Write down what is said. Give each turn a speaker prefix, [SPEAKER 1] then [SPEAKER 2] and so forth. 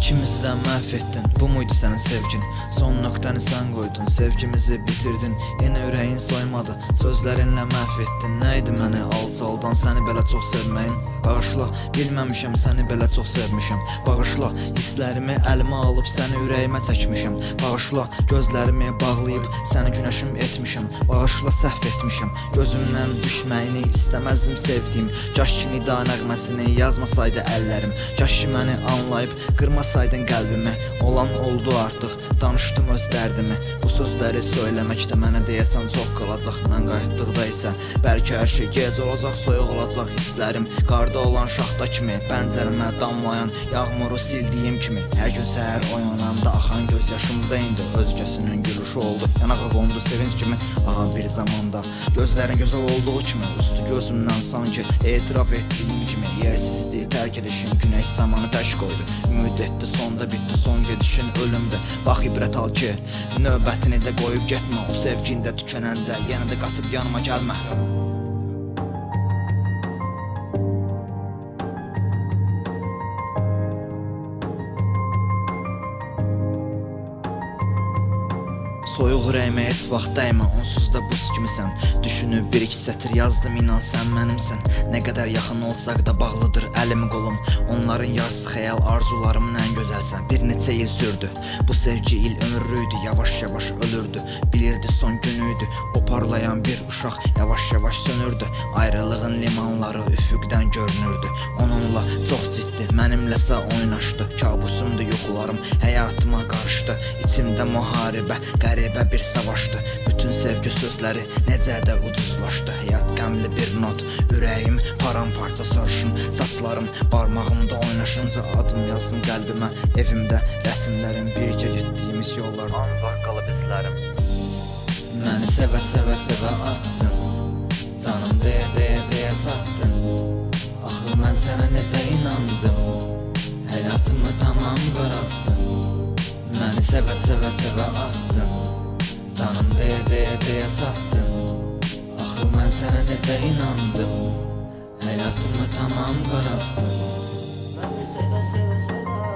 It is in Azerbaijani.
[SPEAKER 1] İkimizi de mahvettin, bu muydu senin sevgin? Son noktanı sen koydun, sevgimizi bitirdin. Yine yüreğin soymadı, sözlerinle mahvettin. Neydi məni alçaldan səni belə çox sevməyin? Bağışla, bilməmişəm səni belə çox sevmişəm. Bağışla, hisslərimi əlimə alıb səni ürəyimə çəkmişəm. Bağışla, gözlərimi bağlayıb səni günəşim etmişəm. Bağışla, səhv etmişəm, gözümdən düşməyini istəməzdim sevdiyim. Kaş ki nida nəğməsini yazmasaydı əllərim. Kaş ki məni anlayıb qırmasaydın qəlbimi. Olan oldu artıq, danışdım öz dərdimi. Bu sözləri söyləməkdə mənə deyəsən çox qalacaq. Mən qayıtdıqda isə bəlkə hər şey gec olacaq, soyuq olacaq hisslərim. Qarda olan şaxta kimi, pəncərəmə damlayan yağmuru sildiyim kimi. Hər gün səhər oyananda axan göz yaşımda indi özgəsinin gülüşü oldu. Yanağa qondu sevinç kimi, aha bir zamanda gözlərin gözəl olduğu kimi, üstü gözümdən sanki etiraf etdiyim kimi. Yersizdir tərk edişim, günəş zamanı təş qoydu. Ümid etdi, sonda bitdi, son gedişin ölümdü. Bax ibrət al ki, növbətini də qoyub getmə. O sevgin də tükənəndə yenə də qaçıb yanıma gəlmə. Soyuq ürəyimə heç vaxt dəymə, onsuz da buz kimisən. Düşünüb bir-iki sətir yazdım, inan sən mənimsən. Nə qədər yaxın olsaq da bağlıdır əlim qolum. Onların yarısı xəyal, arzularımın ən gözəlsən. Bir neçə il sürdü, bu sevgi il ömürlüydü. Yavaş-yavaş ölürdü, bilirdi son günüydü. O parlayan bir uşaq yavaş-yavaş sönürdü. Ayrılığın limanları üfüqdən görünürdü. Onunla çox ciddi, mənimləsə oynaşdı. Kabusumdu yuxularım, həyatıma qarışdı. İçimdə müharibə, qəribə bir savaşdı. Bütün sevgi sözləri necə də ucuzlaşdı. Həyat qəmli bir not, ürəyim paramparça sarışın. Saçlarım barmağımda oynaşınca adım yazdım qəlbimə. Evimdə rəsimlərim, bircə getdiyimiz yollar, ancaq qalıb izlərim. Məni sevə-sevə atdın, canım deyə satdın. Axı mən sənə necə inandım, həyatımı tamam qarabdın. Məni sevə-sevə atdın, canım deyə satdın. Axı mən sənə necə inandım, həyatımı tamam qarabdın. Məni sevə-sevə